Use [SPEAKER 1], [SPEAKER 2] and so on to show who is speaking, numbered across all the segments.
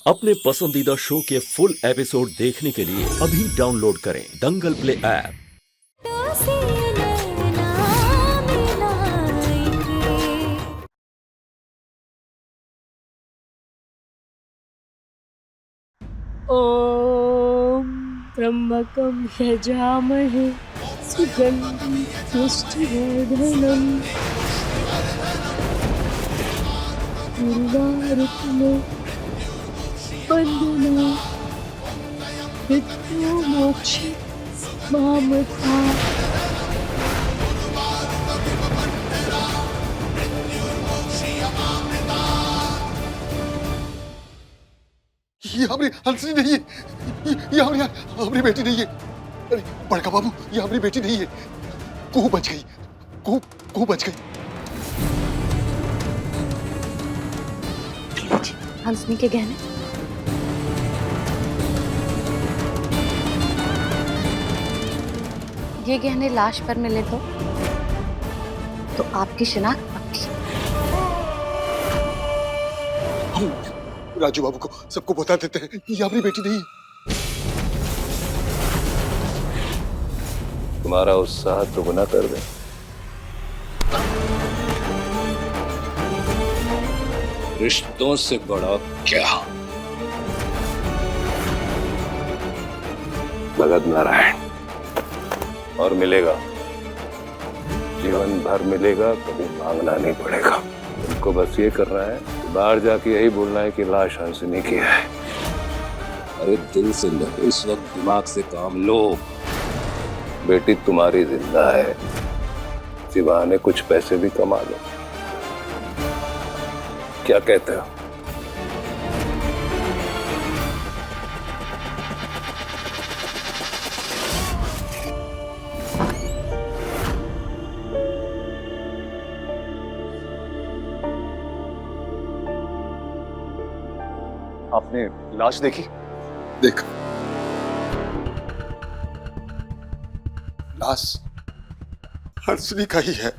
[SPEAKER 1] अपने पसंदीदा शो के फुल एपिसोड देखने के लिए अभी डाउनलोड करें दंगल प्ले ऐप।
[SPEAKER 2] ॐ त्र्यम्बकं यजामहे सुगन्धिं पुष्टिवर्धनम् उर्वारुकम् वन्दना मृत्युमोक्षे मामका।
[SPEAKER 3] ये हमारी हंसनी नहीं है, ये हमारी बेटी नहीं है। अरे बड़का बाबू, ये हमारी बेटी नहीं है। कुहू बच गई, कुहू बच गई।
[SPEAKER 2] हंसनी के गहने ये गहने लाश पर मिले तो आपकी शिनाख्त पक्की।
[SPEAKER 3] हम राजू बाबू को सबको बता देते हैं ये हमारी बेटी नहीं है।
[SPEAKER 4] तुम्हारा उत्साह दुगना कर दे। रिश्तों से बड़ा क्या? भगत नारायण। और मिलेगा, जीवन भर मिलेगा, कभी मांगना नहीं पड़ेगा। तुमको बस ये करना है, बाहर जाके यही बोलना है कि लाश हंसनी की है। अरे दिल से लो, इस वक्त दिमाग से काम लो। बेटी तुम्हारी जिंदा है, इसी बहाने कुछ पैसे भी कमा लो। क्या कहते हो?
[SPEAKER 5] आपने लाश देखी?
[SPEAKER 3] देख, लाश हंसनी का ही है।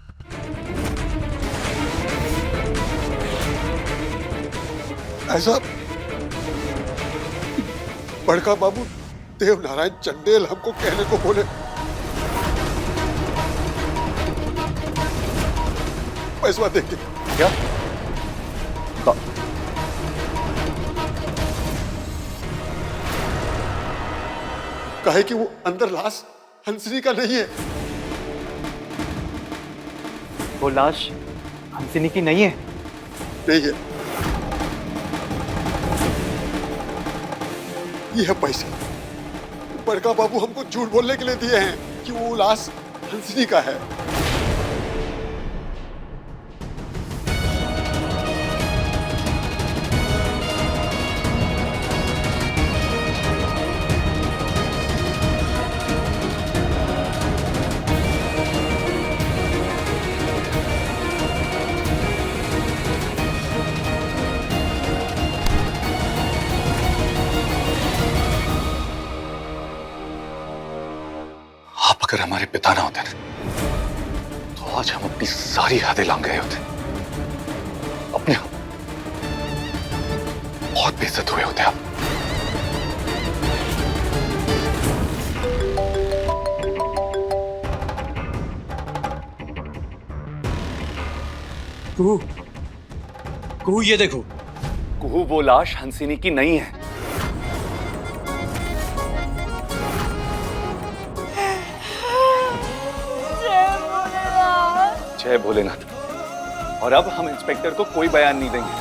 [SPEAKER 3] ऐसा बड़का बाबू देव नारायण चंडेल हमको कहने को बोले। पैसा देंगे
[SPEAKER 5] क्या?
[SPEAKER 3] कहे कि वो अंदर लाश हंसनी का नहीं है।
[SPEAKER 5] वो लाश हंसिनी की नहीं है?
[SPEAKER 3] नहीं है। ये है पैसे। बड़का बाबू हमको झूठ बोलने के लिए दिए हैं कि वो लाश हंसनी का है।
[SPEAKER 5] आप अगर हमारे पिता ना होते तो आज हम अपनी सारी हदें लांग गए होते। अपने बहुत बेइज्जत हुए होते आप।
[SPEAKER 6] कुहू ये देखो।
[SPEAKER 5] कुहू वो लाश हंसिनी की नहीं है। जय भोलेनाथ। और अब हम इंस्पेक्टर को कोई बयान नहीं देंगे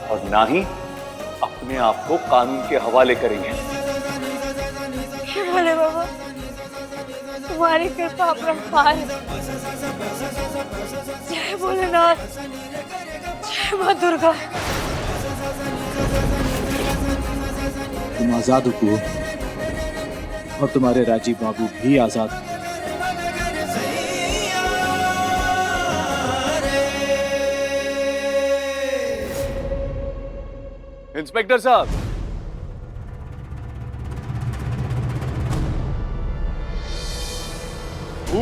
[SPEAKER 5] और ना ही अपने आप को कानून के हवाले करेंगे।
[SPEAKER 2] भोले बाबा, तुम्हारी कृपा अपरंपार है। जय भोलेनाथ, जय मां दुर्गा।
[SPEAKER 6] तुम आजाद हो कुहू, और तुम्हारे राजीव बाबू भी आजाद।
[SPEAKER 5] इंस्पेक्टर साहब,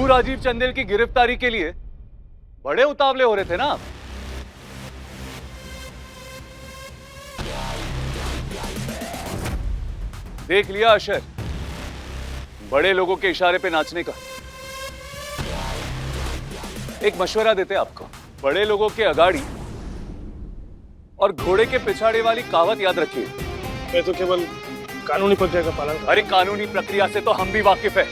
[SPEAKER 5] राजीव चंदेल की गिरफ्तारी के लिए बड़े उतावले हो रहे थे ना आप?
[SPEAKER 7] देख लिया अशर, बड़े लोगों के इशारे पे नाचने का। एक मशवरा देते आपको, बड़े लोगों के अगाड़ी और घोड़े के पिछाड़े वाली कहावत याद रखिए।
[SPEAKER 8] मैं तो केवल कानूनी प्रक्रिया का पालन कर।
[SPEAKER 7] अरे कानूनी प्रक्रिया से तो हम भी वाकिफ है।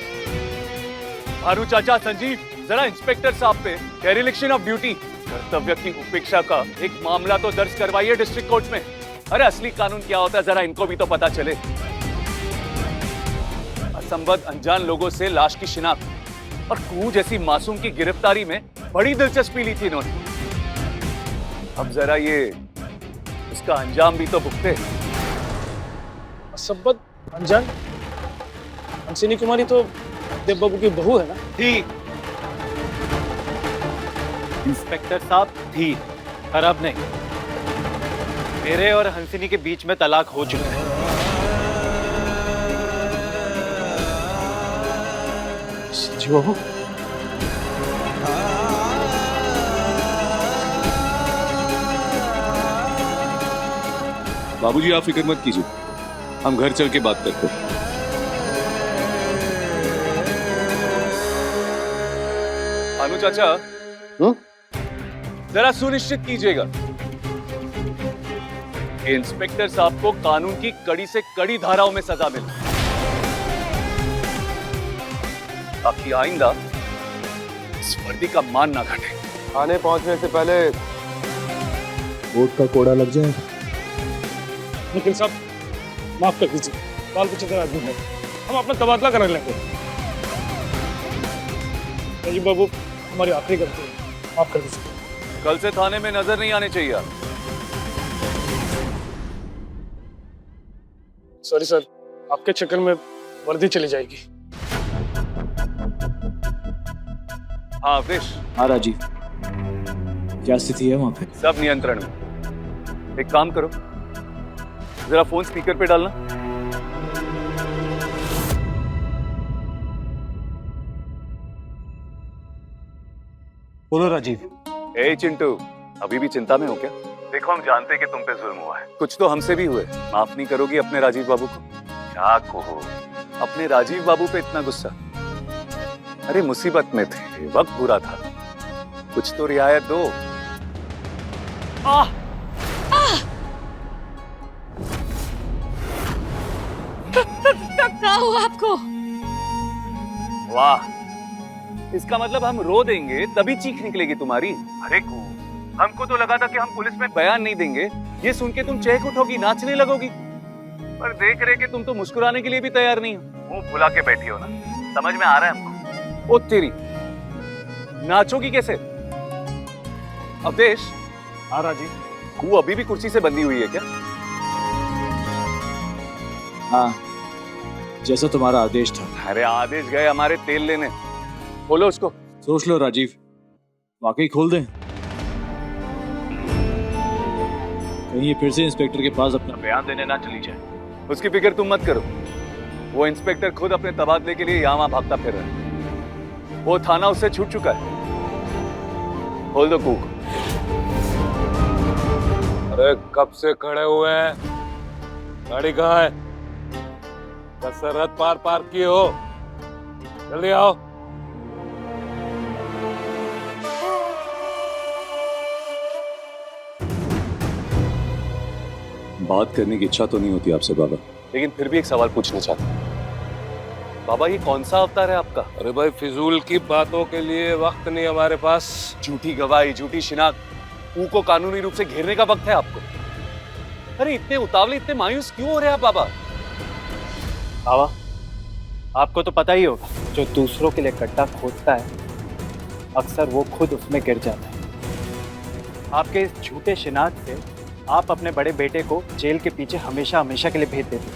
[SPEAKER 7] भारू चाचा, संजीव, जरा इंस्पेक्टर साहब पे डेरिलेक्शन ऑफ ड्यूटी, कर्तव्य की उपेक्षा का एक मामला तो दर्ज करवाइए डिस्ट्रिक्ट कोर्ट में। अरे असली कानून क्या होता है जरा इनको भी तो पता चले। असंबद्ध अनजान लोगों से लाश की शिनाख्त और कू जैसी मासूम की गिरफ्तारी में बड़ी दिलचस्पी ली थी इन्होंने। अब जरा ये उसका अंजाम भी तो भुगते।
[SPEAKER 8] असंबद्ध अनजान, हंसिनी कुमारी तो देव बाबू की बहू है ना?
[SPEAKER 7] थी इंस्पेक्टर साहब, थी, पर अब नहीं। मेरे और हंसिनी के बीच में तलाक हो चुका है।
[SPEAKER 8] संजीव बाबू,
[SPEAKER 5] बाबूजी आप फिक्र मत कीजिए, हम घर चल के बात करते हैं।
[SPEAKER 7] भानु चाचा, जरा सुनिश्चित कीजिएगा कि इंस्पेक्टर साहब को कानून की कड़ी से कड़ी धाराओं में सजा मिले, ताकि आइंदा इस वर्दी का मान ना घटे।
[SPEAKER 4] थाने पहुंचने से पहले
[SPEAKER 6] वोट का कोड़ा लग जाए।
[SPEAKER 8] वकील साहब माफ कर दीजिए, बाल कुछ आदमी है, हम अपना तबादला करा लेंगे। संजीव बाबू हमारी आखिरी गलती है, माफ कर दीजिए।
[SPEAKER 7] कल से थाने में नजर नहीं आने चाहिए आप।
[SPEAKER 8] सॉरी सर, आपके चक्कर में वर्दी चली जाएगी।
[SPEAKER 7] हाँ अवधेश।
[SPEAKER 6] हाँ राजीव, क्या स्थिति है वहां पे?
[SPEAKER 7] सब नियंत्रण में। एक काम करो, जरा फोन स्पीकर पे डालना।
[SPEAKER 6] बोलो राजीव।
[SPEAKER 7] ए चिंटू, अभी भी चिंता में हो क्या? देखो हम जानते हैं कि तुम पे जुल्म हुआ है, कुछ तो हमसे भी हुए। माफ नहीं करोगी अपने राजीव बाबू को? क्या कहो, अपने राजीव बाबू पे इतना गुस्सा? अरे मुसीबत में थे, वक्त बुरा था, कुछ तो रियायत दो।
[SPEAKER 2] क्या हुआ आपको?
[SPEAKER 7] वाह, इसका मतलब हम रो देंगे तभी चीख निकलेगी तुम्हारी। अरे को हमको तो लगा था कि हम पुलिस में बयान नहीं देंगे, ये सुन के तुम चहक उठोगी, नाचने लगोगी। पर देख रहे कि तुम तो मुस्कुराने के लिए भी तैयार नहीं हो, मुंह फुला के बैठी हो ना। समझ में आ रहा है हमको। ओ तेरी, नाचोगी कैसे? अवधेश।
[SPEAKER 8] हाँ राजीव।
[SPEAKER 7] कू अभी भी कुर्सी से बंधी हुई है क्या?
[SPEAKER 6] हाँ, जैसा तुम्हारा आदेश था।
[SPEAKER 7] अरे आदेश गए हमारे तेल लेने, खोलो उसको।
[SPEAKER 6] सोच लो राजीव, वाकई खोल दें? कहीं ये फिर से इंस्पेक्टर के पास अपना
[SPEAKER 7] बयान देने ना चली जाए। उसकी फिक्र तुम मत करो, वो इंस्पेक्टर खुद अपने तबादले के लिए यहाँ वहां भागता फिर रहा है। वो थाना उससे छूट चुका है। खोल दो कूक।
[SPEAKER 4] अरे कब से खड़े हुए हैं, गाड़ी कहाँ है? बस सरहद पार किए हो, जल्दी आओ।
[SPEAKER 5] बात करने की इच्छा तो नहीं होती आपसे बाबा,
[SPEAKER 7] लेकिन फिर भी एक सवाल पूछना चाहता हूं। बाबा ये कौन सा अवतार है आपका?
[SPEAKER 4] अरे भाई फिजूल की बातों के लिए वक्त नहीं हमारे पास।
[SPEAKER 7] झूठी गवाही, झूठी शिनाख्त, कू को कानूनी रूप से घेरने का वक्त है आपको। अरे इतने उतावले, इतने मायूस क्यों हो रहे हैं आप बाबा?
[SPEAKER 9] बाबा, आपको तो पता ही होगा, जो दूसरों के लिए गड्ढा खोदता है अक्सर वो खुद उसमें गिर जाता है। आपके इस झूठे शिनाख्त से आप अपने बड़े बेटे को जेल के पीछे हमेशा हमेशा के लिए भेज देते।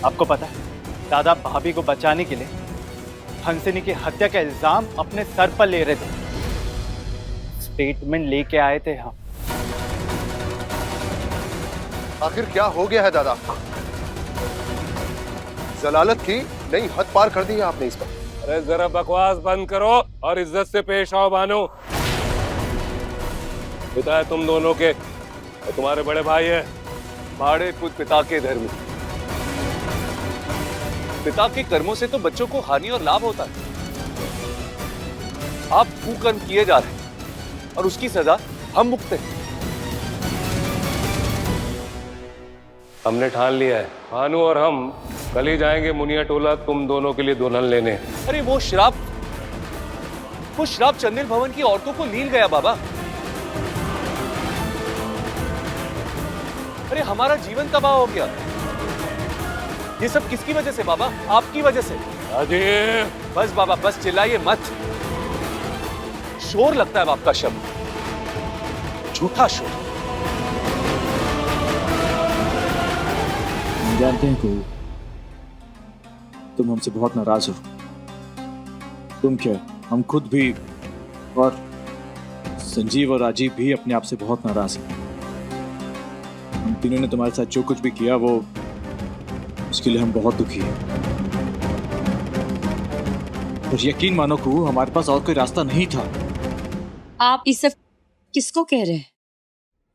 [SPEAKER 9] आपको पता है, दादा भाभी को बचाने के लिए हंसिनी की हत्या का इल्जाम अपने सर पर ले रहे थे। स्टेटमेंट लेके आए थे हम।
[SPEAKER 3] आखिर क्या हो गया है दादा? जलालत की नई हद पार कर दी है आपने इस पर।
[SPEAKER 4] अरे जरा बकवास बंद करो और इज्जत से पेश आओ बानो। पिता है तुम दोनों के और तुम्हारे बड़े भाई है।
[SPEAKER 7] भाड़े खुद पिता के धर्म। पिता के कर्मों से तो बच्चों को हानि और लाभ होता है। आप कुकर्म किए जा रहे हैं और उसकी सजा हम भुगते हैं।
[SPEAKER 4] हमने ठान लिया है, भानु और हम कल ही जाएंगे मुनिया टोला तुम दोनों के लिए दुल्हन लेने।
[SPEAKER 7] अरे वो श्राप चंदेल भवन की औरतों को लील गया बाबा। अरे हमारा जीवन तबाह हो गया। ये सब किसकी वजह से बाबा? आपकी वजह से।
[SPEAKER 4] अजय
[SPEAKER 7] बस बाबा बस, चिल्लाइए मत। शोर लगता है बाप का शब्द, झूठा शोर।
[SPEAKER 6] हम जानते हैं को तुम हमसे बहुत नाराज हो। तुम क्या, हम खुद भी और संजीव और राजीव भी अपने आप से बहुत नाराज हैं। हम तीनों ने तुम्हारे साथ जो कुछ भी किया वो उसके लिए हम बहुत दुखी हैं। और यकीन मानो को हमारे पास और कोई रास्ता नहीं था।
[SPEAKER 2] आप इस सब किसको कह रहे हैं?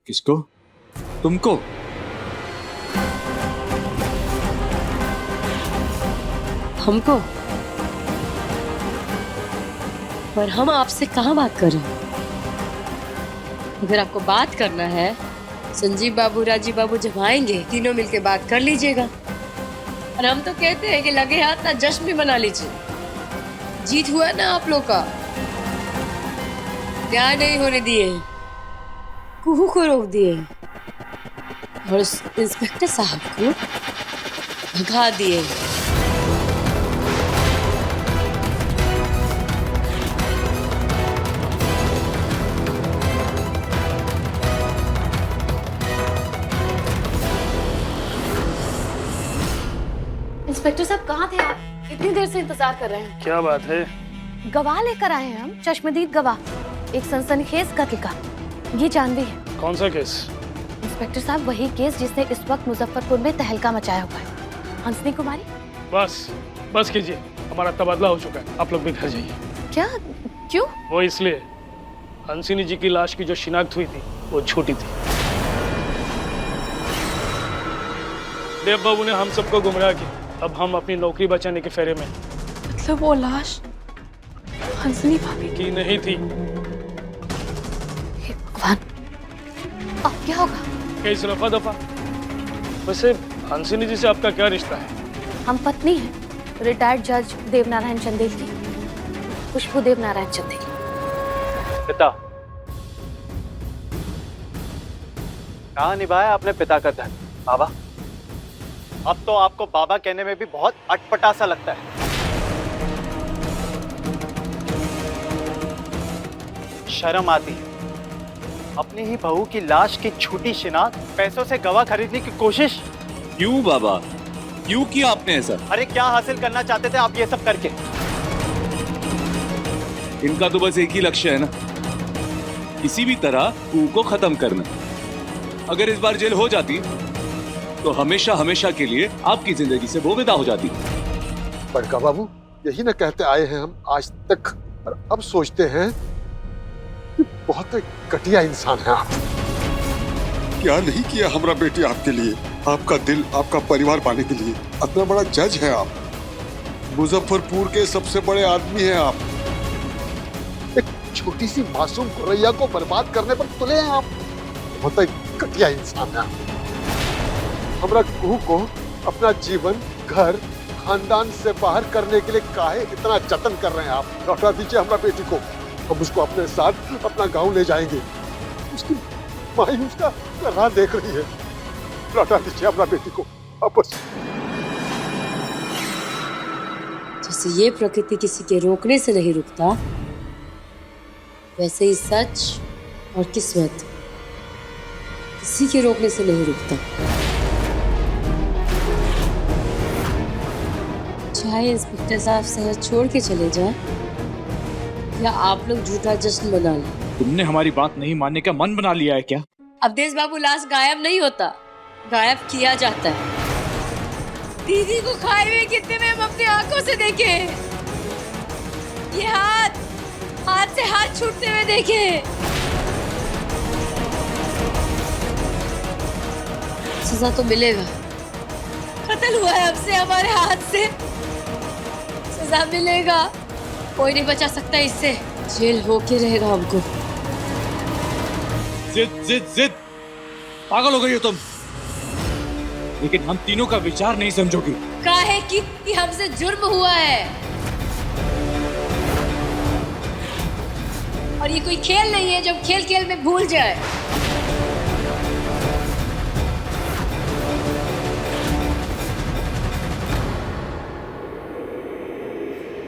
[SPEAKER 6] किसको? तुमको।
[SPEAKER 2] हमको? पर हम आपसे कहाँ बात कर रहे हैं? अगर आपको बात करना है, संजीव बाबू राजीव बाबू जब आएंगे तीनों मिलके बात कर लीजिएगा। और हम तो कहते हैं कि लगे हाथ ना जश्न भी मना लीजिए। जीत हुआ ना आप लोग का। न्याय नहीं होने दिए, कुहू को रोक दिए और उस इंस्पेक्टर साहब को भगा दिए।
[SPEAKER 10] इंस्पेक्टर साहब कहाँ थे आप? इतनी देर से इंतजार कर रहे हैं।
[SPEAKER 8] क्या बात है?
[SPEAKER 10] गवाह लेकर आए हैं हम, चश्मदीद गवाह, एक सनसनीखेज कत्ल का। ये जानवी है।
[SPEAKER 8] कौन सा केस?
[SPEAKER 10] इंस्पेक्टर साहब वही केस जिसने इस वक्त मुजफ्फरपुर में तहलका मचाया हुआ है। हंसनी कुमारी।
[SPEAKER 8] बस कीजिए, हमारा तबादला हो चुका है, आप लोग भी घर जाइए।
[SPEAKER 10] क्या? क्यों?
[SPEAKER 8] वो इसलिए, हंसिनी जी की लाश की जो शिनाख्त हुई थी वो झूठी थी। देव बाबू ने हम सबको गुमराह किया। अब हम अपनी नौकरी बचाने के फेरे में।
[SPEAKER 10] मतलब वो लाश हंसनी भाभी
[SPEAKER 8] की नहीं थी।
[SPEAKER 10] भगवान, अब क्या होगा?
[SPEAKER 8] केस रफा दफा। वैसे हंसिनी जी से आपका क्या रिश्ता है?
[SPEAKER 10] हम पत्नी हैं रिटायर्ड जज देवनारायण चंदेल की, खुशबू देवनारायण चंदेल।
[SPEAKER 9] पिता, कहाँ निभाया आपने पिता का धर्म? बाबा, अब तो आपको बाबा कहने में भी बहुत अटपटा सा लगता है। शर्म आती है। अपनी ही बहू की लाश की झूठी शिनाख्त, पैसों से गवाह खरीदने की कोशिश।
[SPEAKER 5] क्यों बाबा, क्यों किया आपने ऐसा?
[SPEAKER 9] अरे क्या हासिल करना चाहते थे आप ये सब करके?
[SPEAKER 5] इनका तो बस एक ही लक्ष्य है ना, किसी भी तरह कू को खत्म करना। अगर इस बार जेल हो जाती तो हमेशा हमेशा के लिए आपकी जिंदगी से वो विदा हो जाती।
[SPEAKER 3] बड़का बाबू, यही ना कहते आए हैं हम आज तक, और अब सोचते हैं कि बहुत घटिया इंसान है आप। क्या नहीं किया हमारा बेटी आपके लिए, आपका दिल, आपका परिवार पाने के लिए। इतना बड़ा जज है आप, मुजफ्फरपुर के सबसे बड़े आदमी हैं आप। एक छोटी सी मासूम गुरैया को बर्बाद करने पर तुले हैं आप। बहुत घटिया इंसान है आप। हमारा कुहू को अपना जीवन, घर, खानदान से बाहर करने के लिए काहे इतना जतन कर रहे हैं आप? लौटा दीजिए हमारा बेटी को, हम उसको अपने साथ अपना गांव ले जाएंगे। उसकी माई उसका राह देख रही है। लौटा दीजिए हमारा बेटी को वापस।
[SPEAKER 2] जैसे ये प्रकृति किसी के रोकने से नहीं रुकता, वैसे ही सच और किस्मत किसी के रोकने से नहीं रुकता। चाहे इंस्पेक्टर साहब शहर छोड़ के चले जाएं या आप लोग झूठा जश्न मना लें।
[SPEAKER 6] तुमने हमारी बात नहीं मानने का मन बना लिया है क्या?
[SPEAKER 2] अवधेश बाबू लाश गायब नहीं होता, गायब किया जाता है। दीदी को खाए हुए कितने में हम अपनी आंखों से देखे। ये हाथ से हाथ छूटते हुए देखे। सजा तो मिलेगा। कत्ल हुआ है हमसे, हमारे हाथ से। सजा मिलेगा। कोई नहीं बचा सकता इससे। जेल होके रहेगा हमको।
[SPEAKER 6] जिद जिद जिद, पागल हो गई हो तुम। लेकिन हम तीनों का विचार नहीं समझोगी।
[SPEAKER 2] काहे कि हमसे जुर्म हुआ है और ये कोई खेल नहीं है जब खेल खेल में भूल जाए।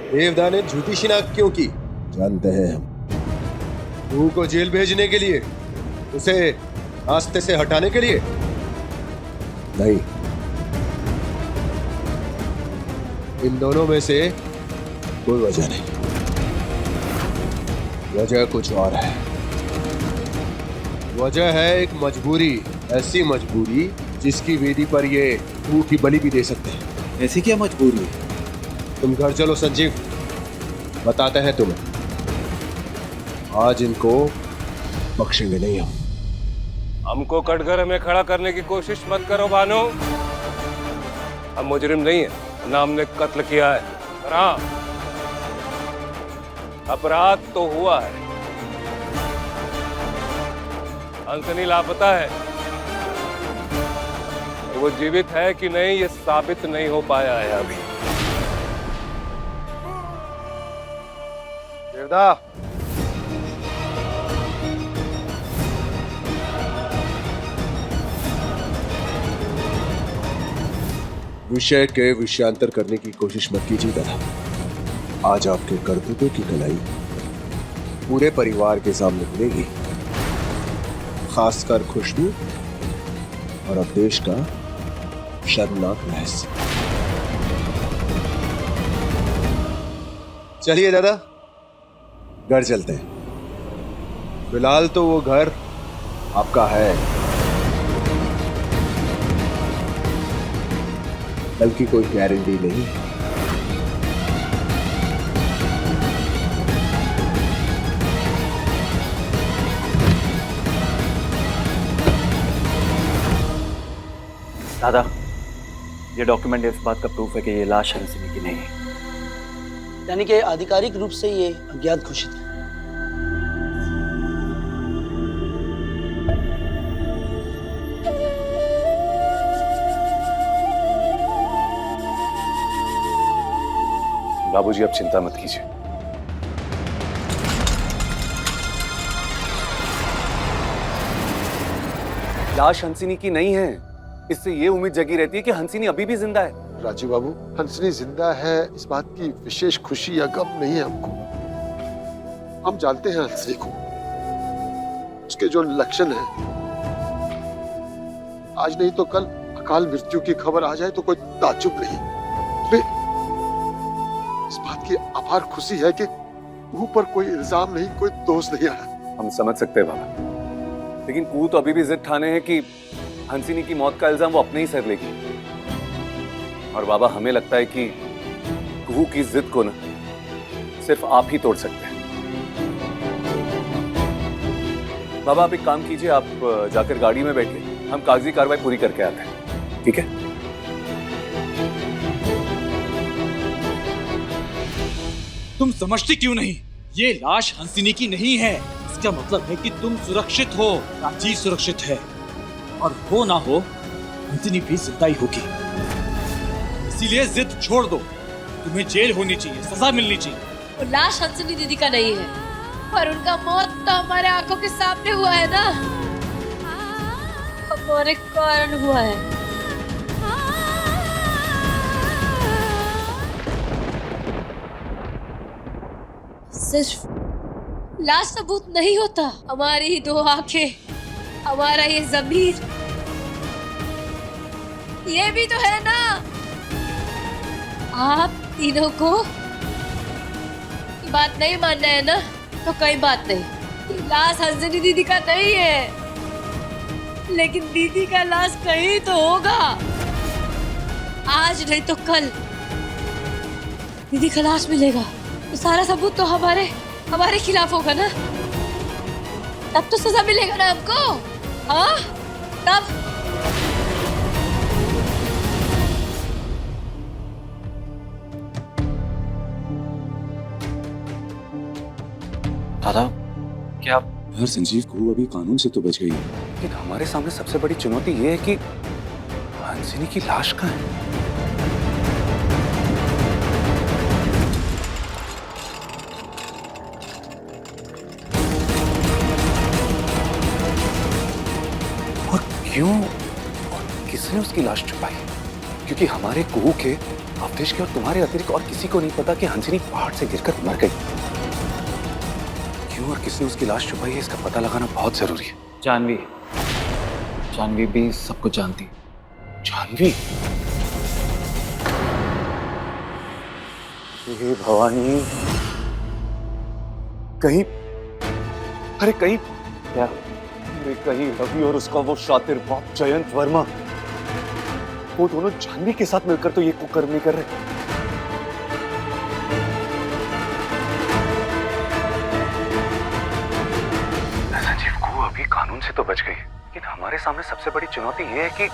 [SPEAKER 11] देवदा ने झूठी शिनाख्त क्यों की? जानते हैं हम। रूह को जेल भेजने के लिए, उसे रास्ते से हटाने के लिए नहीं। इन दोनों में से कोई वजह नहीं। वजह कुछ और है। वजह है एक मजबूरी, ऐसी मजबूरी जिसकी वेदी पर ये रूह की बलि भी दे सकते हैं।
[SPEAKER 6] ऐसी क्या मजबूरी है?
[SPEAKER 11] तुम घर चलो संजीव, बताते हैं तुम्हें। आज इनको बख्शेंगे नहीं हम।
[SPEAKER 4] हमको कटघरे में खड़ा करने की कोशिश मत करो भानु। हम मुजरिम नहीं है, ना हमने कत्ल किया है। पर हाँ, अपराध तो हुआ है। हंसनी लापता है। वो जीवित है कि नहीं ये साबित नहीं हो पाया है अभी।
[SPEAKER 11] देवदा, विषय के विषयांतर करने की कोशिश मत कीजिए दादा। आज आपके करतूतों की कलाई पूरे परिवार के सामने मिलेगी, खासकर खुशबू और अब देश का शर्मनाक रहस्य। चलिए दादा, घर चलते हैं। फिलहाल तो वो घर आपका है, बल्कि कोई गारंटी नहीं।
[SPEAKER 9] दादा, ये डॉक्यूमेंट इस बात का प्रूफ है कि ये लाश हंसनी की नहीं है।
[SPEAKER 12] यानी कि आधिकारिक रूप से ये अज्ञात घोषित है।
[SPEAKER 7] बाबूजी, अब चिंता मत कीजिए। लाश हंसिनी की नहीं है। इससे ये उम्मीद जगी रहती है कि हंसिनी अभी भी जिंदा है।
[SPEAKER 3] राजू बाबू, हंसनी जिंदा है इस बात की विशेष खुशी या गम नहीं है हमको। हम जानते हैं हंसनी को, उसके जो लक्षण हैं, आज नहीं तो कल अकाल मृत्यु की खबर आ जाए तो कोई ताज्जुब नहीं। इस बात की अपार खुशी है कि ऊपर कोई इल्जाम नहीं, कोई दोष नहीं आया।
[SPEAKER 7] हम समझ सकते हैं बाबा, लेकिन कू तो अभी भी जिद ठाने हैं कि हंसिनी की मौत का इल्जाम वो अपने ही सर लेगी। और बाबा, हमें लगता है कि कुहू की जिद को ना सिर्फ आप ही तोड़ सकते हैं। बाबा, आप एक काम कीजिए, आप जाकर गाड़ी में बैठिए, हम कागजी कार्रवाई पूरी करके आते हैं, ठीक है?
[SPEAKER 6] तुम समझती क्यों नहीं? ये लाश हंसिनी की नहीं है। इसका मतलब है कि तुम सुरक्षित हो, राजीव सुरक्षित है, और हो ना हो हंसिनी भी जिंदा ही होगी। इसीलिए जिद छोड़ दो। तुम्हें जेल होनी चाहिए, सजा मिलनी चाहिए।
[SPEAKER 2] वो लाश हंसिनी दीदी का नहीं है, पर उनका मौत तो हमारे आंखों के सामने हुआ है ना, हमारे कारण हुआ है। सिर्फ लाश सबूत नहीं होता, हमारी ही दो आंखें, हमारा ये ज़मीर, ये भी तो है ना। आप तीनों को बात नहीं मानना है ना, तो कोई बात नहीं। लाश हंसनी दीदी का नहीं है, लेकिन दीदी का लाश कहीं तो होगा। आज नहीं तो कल दीदी का लाश मिलेगा, तो सारा सबूत तो हमारे खिलाफ होगा ना, तब तो सजा मिलेगा ना हमको। हाँ, तब
[SPEAKER 7] दादा क्या
[SPEAKER 5] यार संजीव को अभी कानून से तो बच गई है,
[SPEAKER 7] लेकिन हमारे सामने सबसे बड़ी चुनौती ये है कि हंसिनी की लाश कहाँ है? और क्यों और किसने उसकी लाश छुपाई? क्योंकि हमारे कुहू के, अवधेश के और तुम्हारे अतिरिक्त और किसी को नहीं पता कि हंसिनी पहाड़ से गिरकर मर गई। क्यों और किसने उसकी लाश छुपाई है, इसका पता लगाना बहुत जरूरी है।
[SPEAKER 9] जानवी, जानवी भी सब कुछ जानती है।
[SPEAKER 7] जानवी? हे भवानी, कहीं, अरे कहीं
[SPEAKER 9] क्या?
[SPEAKER 7] अरे कहीं रवि और उसका वो शातिर बाप जयंत वर्मा, वो दोनों जानवी के साथ मिलकर तो ये कुकर्म नहीं कर रहे। संजीव को अभी कानून से तो बच गई, लेकिन हमारे सामने सबसे बड़ी चुनौती ये है कि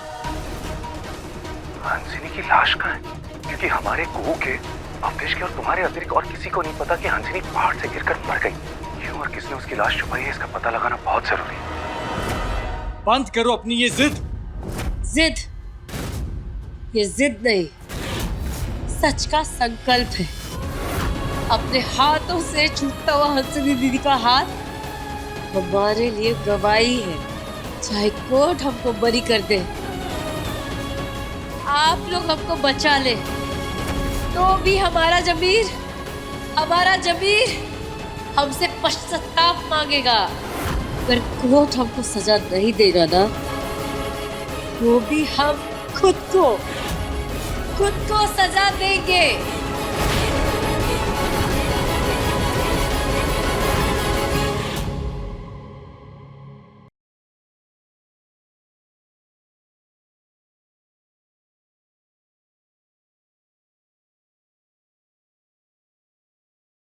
[SPEAKER 7] हंसिनी की लाश कहाँ है? क्योंकि हमारे कुहू के, अवधेश के और तुम्हारे अतिरिक्त और किसी को नहीं पता कि हंसिनी पहाड़ से गिरकर मर गई। क्यों और किसने उसकी लाश छुपाई है, इसका पता लगाना बहुत जरूरी है।
[SPEAKER 6] बंद करो अपनी ये जिद।
[SPEAKER 2] जिद? ये जिद नहीं, सच का संकल्प है। अपने हाथों से छूटता हुआ हंसिनी दीदी का हाथ हमारे लिए गवाही है। चाहे कोर्ट हमको बरी कर दे, आप लोग हमको बचा ले, तो भी हमारा जमीर हमसे पश्चाताप मांगेगा। अगर कोर्ट हमको सजा नहीं देगा ना, तो भी हम खुद को सजा देंगे।